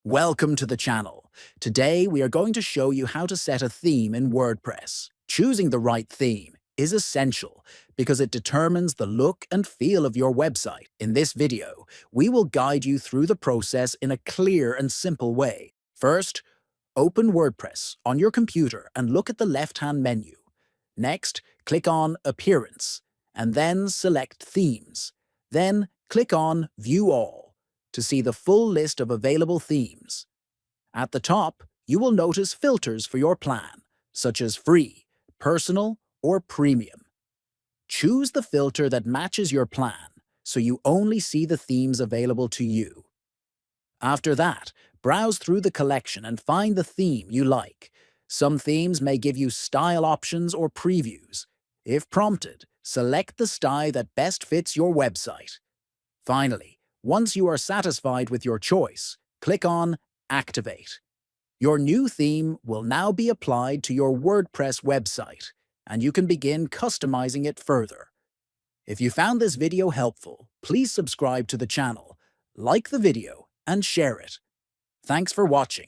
Welcome to the channel. Today we are going to show you how to set a theme in WordPress. Choosing the right theme is essential because it determines the look and feel of your website. In this video, we will guide you through the process in a clear and simple way. First, open WordPress on your computer and look at the left-hand menu. Next, click on Appearance and then select Themes. Then click on View All to see the full list of available themes. At the top, you will notice filters for your plan, such as Free, Personal, or Premium. Choose the filter that matches your plan, so you only see the themes available to you. After that, browse through the collection and find the theme you like. Some themes may give you style options or previews. If prompted, select the style that best fits your website. Finally, once you are satisfied with your choice, click on Activate. Your new theme will now be applied to your WordPress website, and you can begin customizing it further. If you found this video helpful, please subscribe to the channel, like the video, and share it. Thanks for watching.